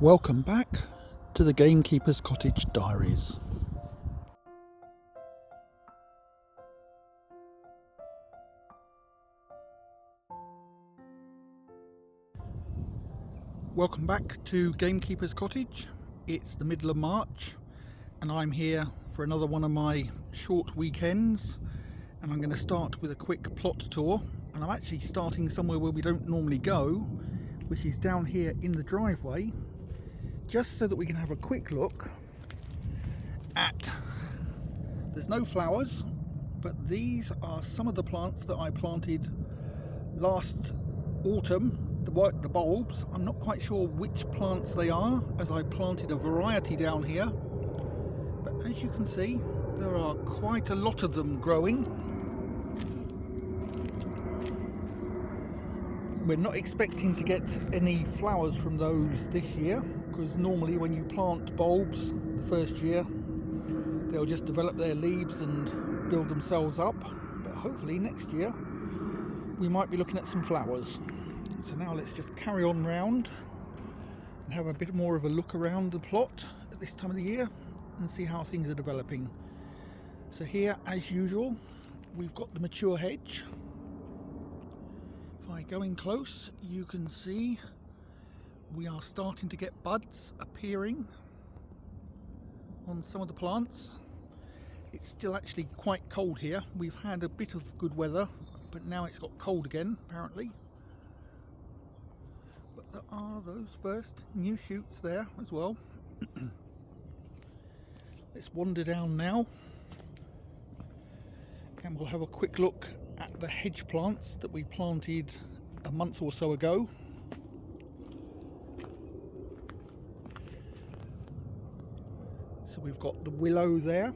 Welcome back to the Gamekeeper's Cottage Diaries. Welcome back to Gamekeeper's Cottage. It's the middle of March and I'm here for another one of my short weekends, and I'm going to start with a quick plot tour. And I'm actually starting somewhere where we don't normally go, which is down here in the driveway, just so that we can have a quick look at, there's no flowers, but these are some of the plants that I planted last autumn, the bulbs. I'm not quite sure which plants they are, as I planted a variety down here, but as you can see, there are quite a lot of them growing. We're not expecting to get any flowers from those this year, because normally when you plant bulbs the first year, they'll just develop their leaves and build themselves up. But hopefully next year we might be looking at some flowers. So now let's just carry on round and have a bit more of a look around the plot at this time of the year and see how things are developing. So here, as usual, we've got the mature hedge. If I go in close, you can see we are starting to get buds appearing on some of the plants. It's still actually quite cold here. We've had a bit of good weather, but now it's got cold again apparently. But there are those first new shoots there as well. Let's wander down now and we'll have a quick look at the hedge plants that we planted a month or so ago. So we've got the willow there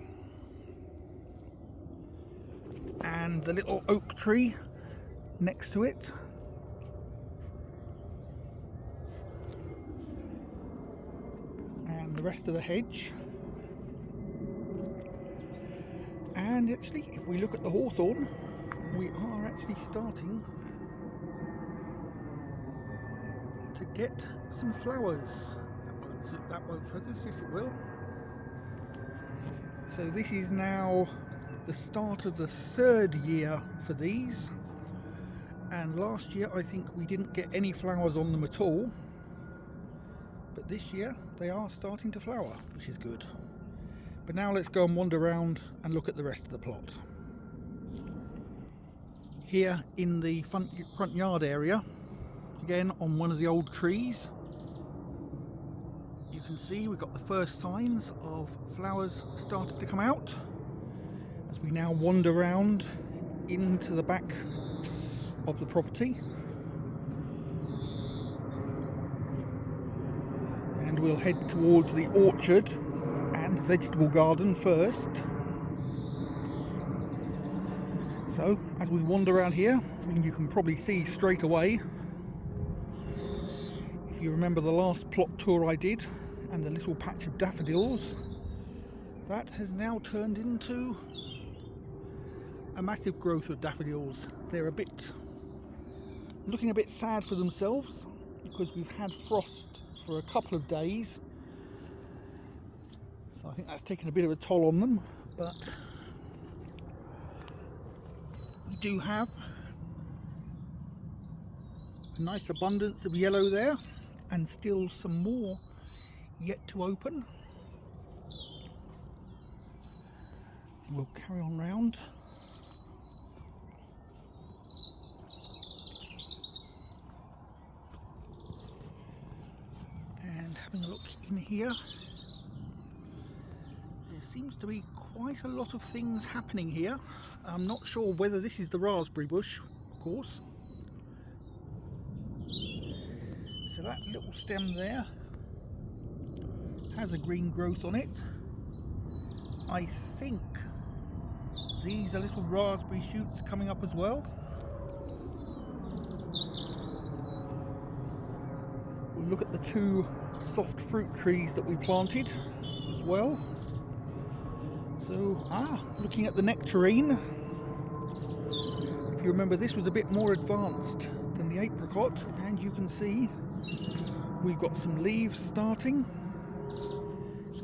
and the little oak tree next to it. And the rest of the hedge. And actually, if we look at the hawthorn, we are actually starting to get some flowers. That won't focus, yes it will. So this is now the start of the third year for these, and last year I think we didn't get any flowers on them at all, but this year they are starting to flower, which is good. But now let's go and wander around and look at the rest of the plot. Here in the front yard area, again on one of the old trees, you can see we've got the first signs of flowers started to come out as we now wander around into the back of the property. And we'll head towards the orchard and vegetable garden first. So as we wander around here, you can probably see straight away, if you remember the last plot tour I did and the little patch of daffodils, that has now turned into a massive growth of daffodils. They're looking a bit sad for themselves because we've had frost for a couple of days, so I think that's taken a bit of a toll on them, but we do have a nice abundance of yellow there and still some more yet to open. We'll carry on round. And having a look in here, there seems to be quite a lot of things happening here. I'm not sure whether this is the raspberry bush, of course. So that little stem there has a green growth on it. I think these are little raspberry shoots coming up as well. We'll look at the two soft fruit trees that we planted as well. So, looking at the nectarine, if you remember, this was a bit more advanced than the apricot, and you can see we've got some leaves starting,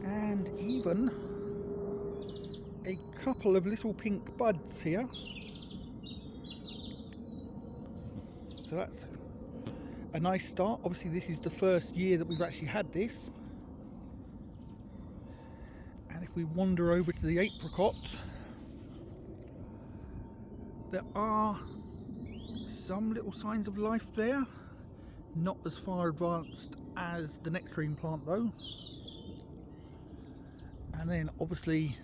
and even a couple of little pink buds here. So that's a nice start. Obviously this is the first year that we've actually had this. And if we wander over to the apricot, there are some little signs of life there. Not as far advanced as the nectarine plant though. And then obviously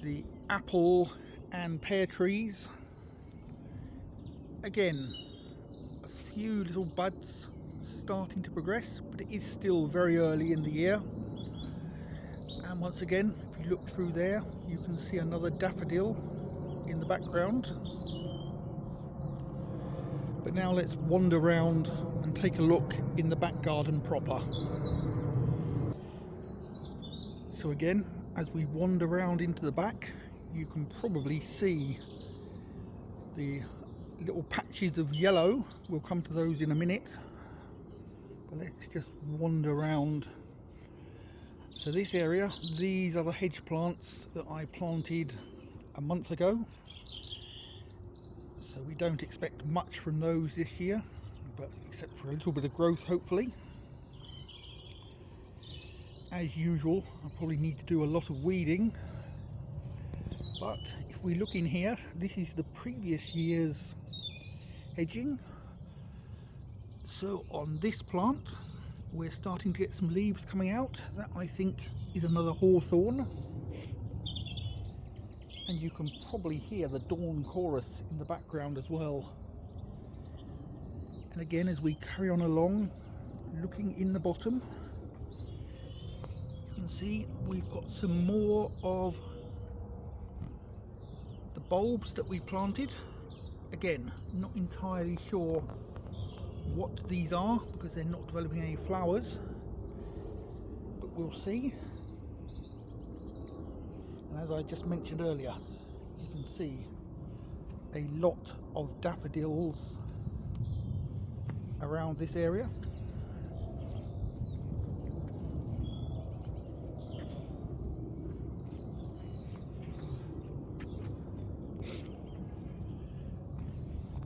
the apple and pear trees. Again, a few little buds starting to progress, but it is still very early in the year. And once again, if you look through there, you can see another daffodil in the background. But now let's wander around and take a look in the back garden proper. So again, as we wander around into the back, you can probably see the little patches of yellow. We'll come to those in a minute. But let's just wander around. So this area, these are the hedge plants that I planted a month ago. So we don't expect much from those this year, but except for a little bit of growth hopefully. As usual, I probably need to do a lot of weeding. But if we look in here, this is the previous year's hedging. So on this plant, we're starting to get some leaves coming out. That I think is another hawthorn. And you can probably hear the dawn chorus in the background as well. And again, as we carry on along, looking in the bottom, you can see we've got some more of the bulbs that we planted. Again, not entirely sure what these are because they're not developing any flowers, but we'll see. And as I just mentioned earlier, you can see a lot of daffodils around this area.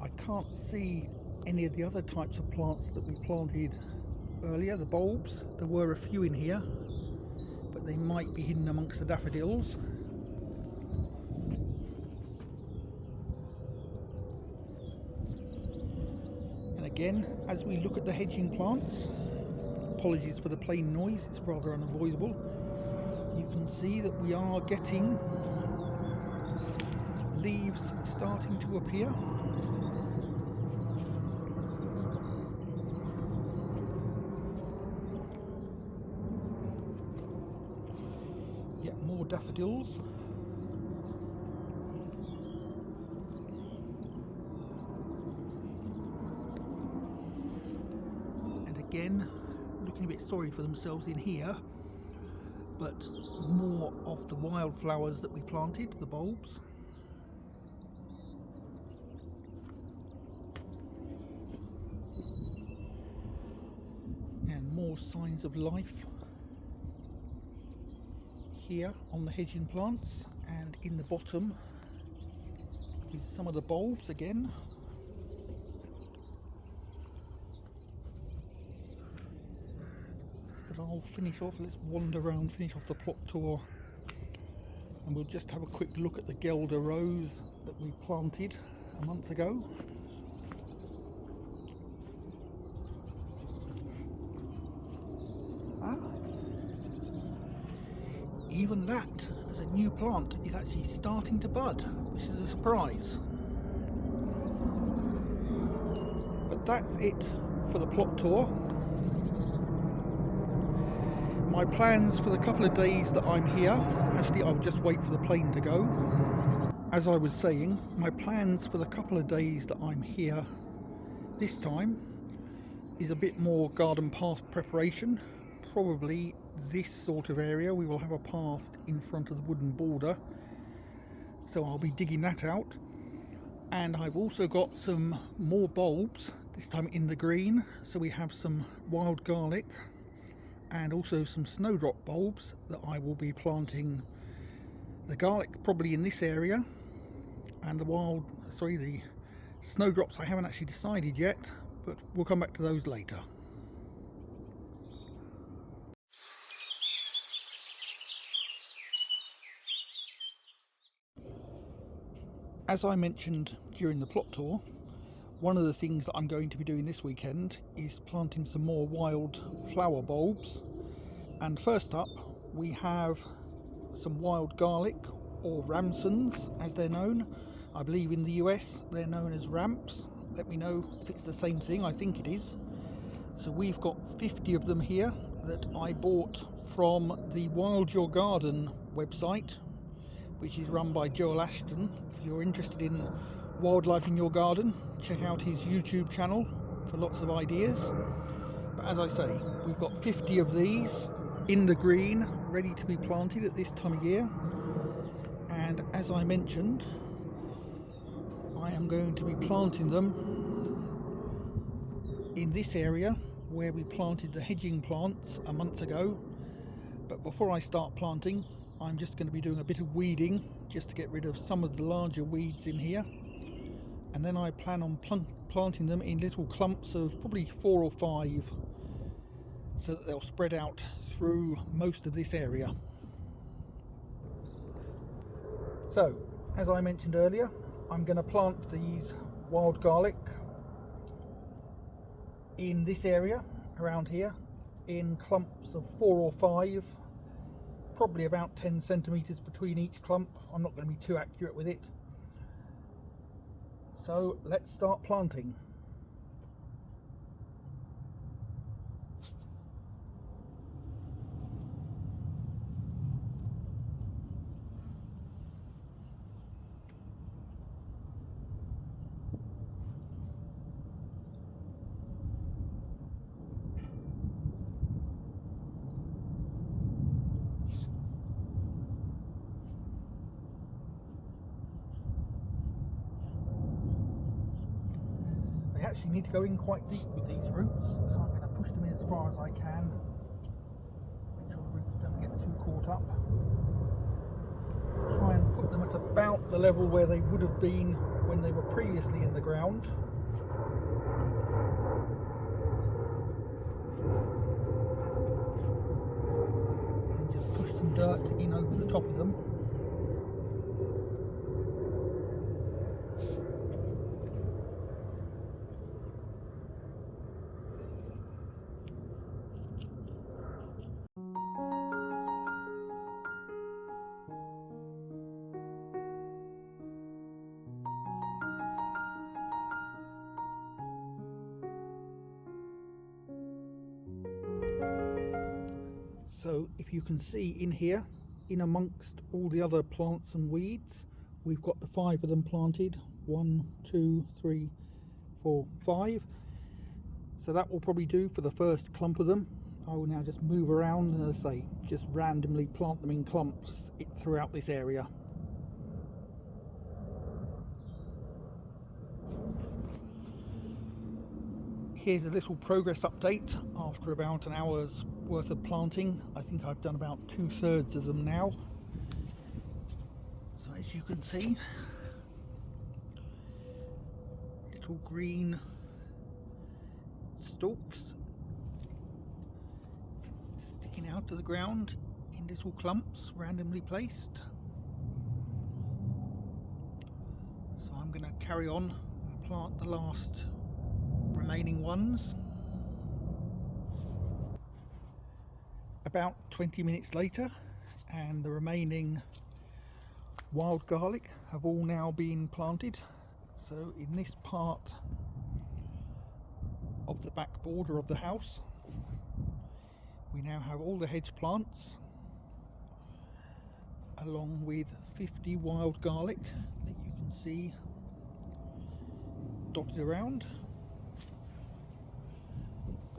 I can't see any of the other types of plants that we planted earlier, the bulbs. There were a few in here, but they might be hidden amongst the daffodils. And again, as we look at the hedging plants, apologies for the plain noise, it's rather unavoidable, you can see that we are getting leaves starting to appear. Yet more daffodils. And again, looking a bit sorry for themselves in here, but more of the wildflowers that we planted, the bulbs. And more signs of life here on the hedging plants, and in the bottom is some of the bulbs again. But I'll finish off, let's wander around, finish off the plot tour, and we'll just have a quick look at the Guelder rose that we planted a month ago. Even that, as a new plant, is actually starting to bud, which is a surprise. But that's it for the plot tour. My plans for the couple of days that I'm here, actually I'll just wait for the plane to go. As I was saying, my plans for the couple of days that I'm here this time is a bit more garden path preparation. Probably this sort of area, we will have a path in front of the wooden border, so I'll be digging that out. And I've also got some more bulbs this time in the green. So we have some wild garlic and also some snowdrop bulbs that I will be planting. The garlic probably in this area, and the snowdrops I haven't actually decided yet, but we'll come back to those later. As I mentioned during the plot tour, one of the things that I'm going to be doing this weekend is planting some more wild flower bulbs. And first up, we have some wild garlic, or Ramsons as they're known. I believe in the US they're known as ramps. Let me know if it's the same thing. I think it is. So we've got 50 of them here that I bought from the Wild Your Garden website, which is run by Joel Ashton. If you're interested in wildlife in your garden, check out his YouTube channel for lots of ideas. But as I say, we've got 50 of these in the green, ready to be planted at this time of year. And as I mentioned, I am going to be planting them in this area where we planted the hedging plants a month ago. But before I start planting, I'm just going to be doing a bit of weeding just to get rid of some of the larger weeds in here. And then I plan on planting them in little clumps of probably 4 or 5, so that they'll spread out through most of this area. So, as I mentioned earlier, I'm going to plant these wild garlic in this area around here in clumps of 4 or 5, probably about 10 centimeters between each clump. I'm not going to be too accurate with it. So let's start planting. They actually need to go in quite deep with these roots, so I'm going to push them in as far as I can. Make sure the roots don't get too caught up. Try and put them at about the level where they would have been when they were previously in the ground. And just push some dirt in over the top of them. So if you can see in here, in amongst all the other plants and weeds, we've got the 5 of them planted. 1, 2, 3, 4, 5. So that will probably do for the first clump of them. I will now just move around and, as I say, just randomly plant them in clumps throughout this area. Here's a little progress update after about an hour's worth of planting. I think I've done about 2/3 of them now. So as you can see, little green stalks sticking out of the ground in little clumps randomly placed. So I'm going to carry on and plant the last remaining ones. About 20 minutes later, and the remaining wild garlic have all now been planted. So in this part of the back border of the house, we now have all the hedge plants along with 50 wild garlic that you can see dotted around.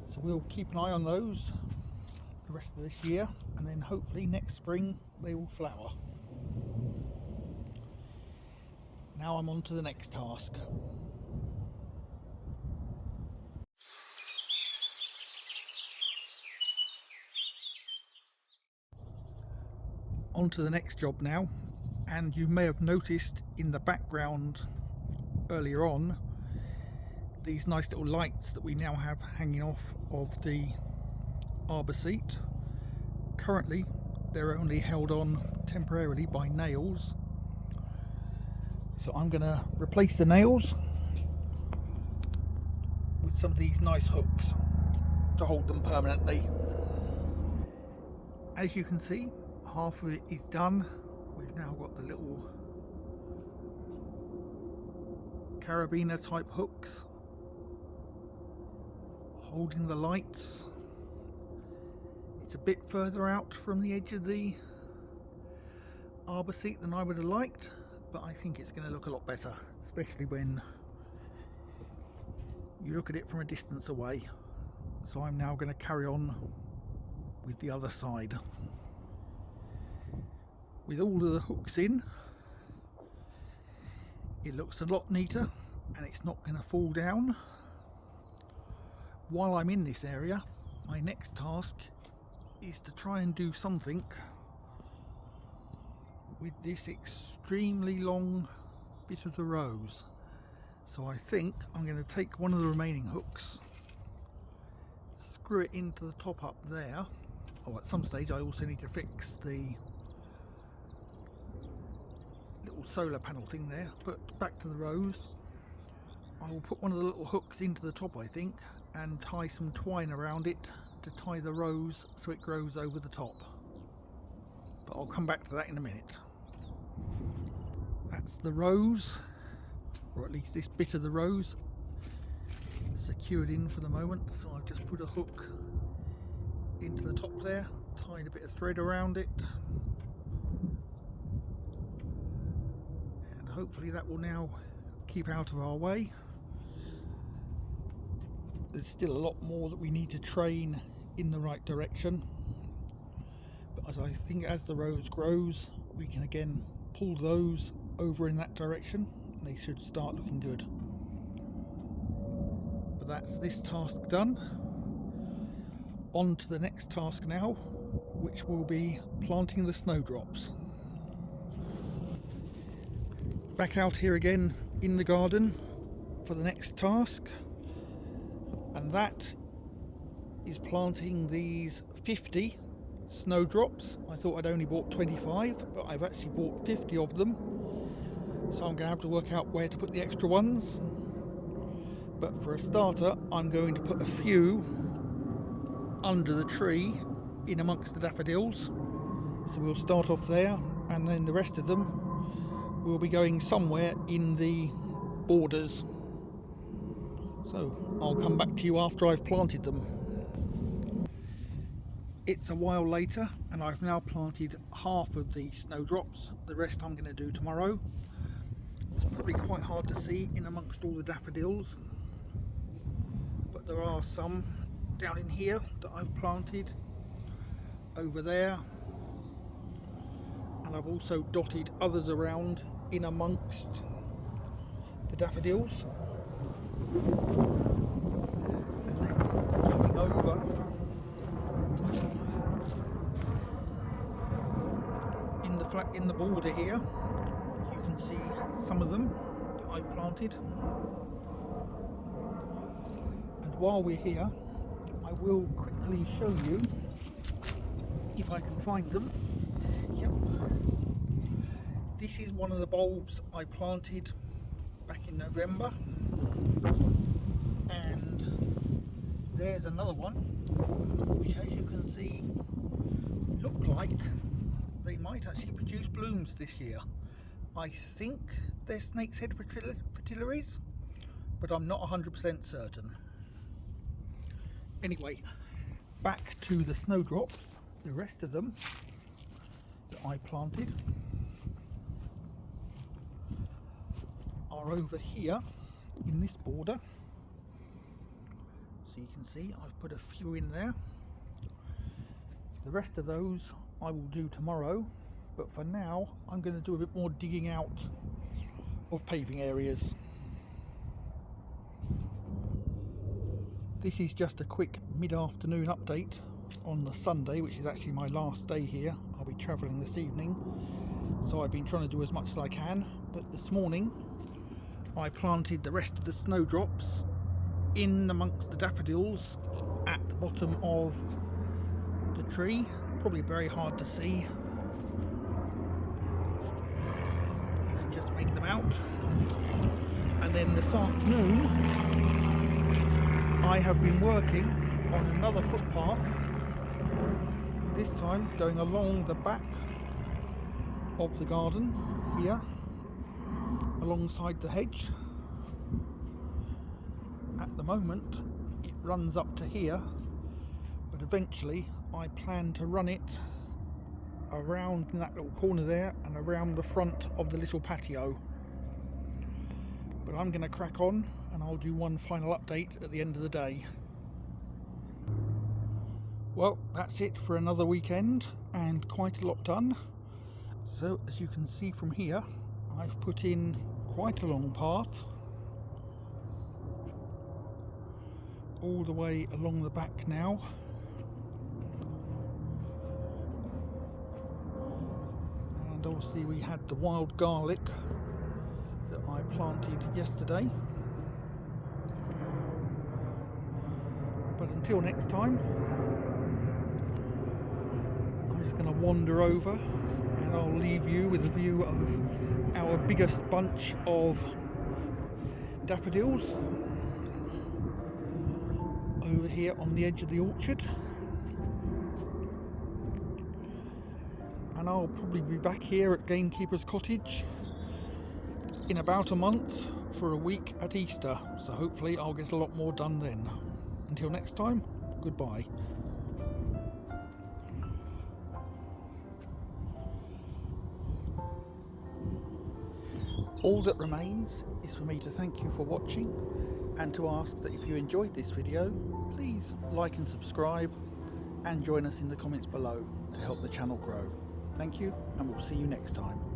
So we'll keep an eye on those the rest of this year, and then hopefully next spring they will flower. Now I'm on to the next task. On to the next job now, and you may have noticed in the background earlier on these nice little lights that we now have hanging off of the arbor seat. Currently they're only held on temporarily by nails, so I'm going to replace the nails with some of these nice hooks to hold them permanently. As you can see, half of it is done. We've now got the little carabiner type hooks holding the lights. It's a bit further out from the edge of the arbor seat than I would have liked, but I think it's going to look a lot better, especially when you look at it from a distance away. So I'm now going to carry on with the other side. With all of the hooks in, it looks a lot neater and it's not going to fall down. While I'm in this area, my next task is to try and do something with this extremely long bit of the rose. So I think I'm going to take one of the remaining hooks, screw it into the top up there. Oh, at some stage I also need to fix the little solar panel thing there. But back to the rose, I will put one of the little hooks into the top, I think, and tie some twine around it to tie the rose so it grows over the top. But I'll come back to that in a minute. That's the rose, or at least this bit of the rose, secured in for the moment. So I've just put a hook into the top there, tied a bit of thread around it, and hopefully that will now keep out of our way. There's still a lot more that we need to train in the right direction, but as I think as the rose grows, we can again pull those over in that direction and they should start looking good. But that's this task done. On to the next task now, which will be planting the snowdrops. Back out here again in the garden for the next task, and that is planting these 50 snowdrops. I thought I'd only bought 25, but I've actually bought 50 of them, so I'm going to have to work out where to put the extra ones. But for a starter, I'm going to put a few under the tree in amongst the daffodils, so we'll start off there, and then the rest of them will be going somewhere in the borders. So I'll come back to you after I've planted them. It's a while later and I've now planted half of the snowdrops. The rest I'm going to do tomorrow. It's probably quite hard to see in amongst all the daffodils, but there are some down in here that I've planted over there, and I've also dotted others around in amongst the daffodils. And then coming over in the border here, you can see some of them that I've planted. And while we're here, I will quickly show you, if I can find them. Yep. This is one of the bulbs I planted back in November, and there's another one which, as you can see, look like they might actually produce blooms this year. I think they're snake's head fritillaries, but I'm not 100% certain. Anyway, back to the snowdrops. The rest of them that I planted are over here in this border. So you can see I've put a few in there. The rest of those I will do tomorrow, but for now I'm going to do a bit more digging out of paving areas. This is just a quick mid-afternoon update on the Sunday, which is actually my last day here. I'll be travelling this evening, so I've been trying to do as much as I can. But this morning I planted the rest of the snowdrops in amongst the daffodils at the bottom of the tree. Probably very hard to see, but you can just make them out. And then this afternoon I have been working on another footpath, this time going along the back of the garden here, alongside the hedge. At the moment it runs up to here, but eventually I plan to run it around in that little corner there and around the front of the little patio. But I'm going to crack on and I'll do one final update at the end of the day. Well, that's it for another weekend, and quite a lot done. So as you can see from here, I've put in quite a long path all the way along the back now. And obviously we had the wild garlic that I planted yesterday. But until next time, I'm just going to wander over and I'll leave you with a view of our biggest bunch of daffodils over here on the edge of the orchard. And I'll probably be back here at Gamekeeper's cottage in about a month for a week at Easter, so hopefully I'll get a lot more done then. Until next time, goodbye. All that remains is for me to thank you for watching and to ask that if you enjoyed this video, please like and subscribe and join us in the comments below to help the channel grow. Thank you, and we'll see you next time.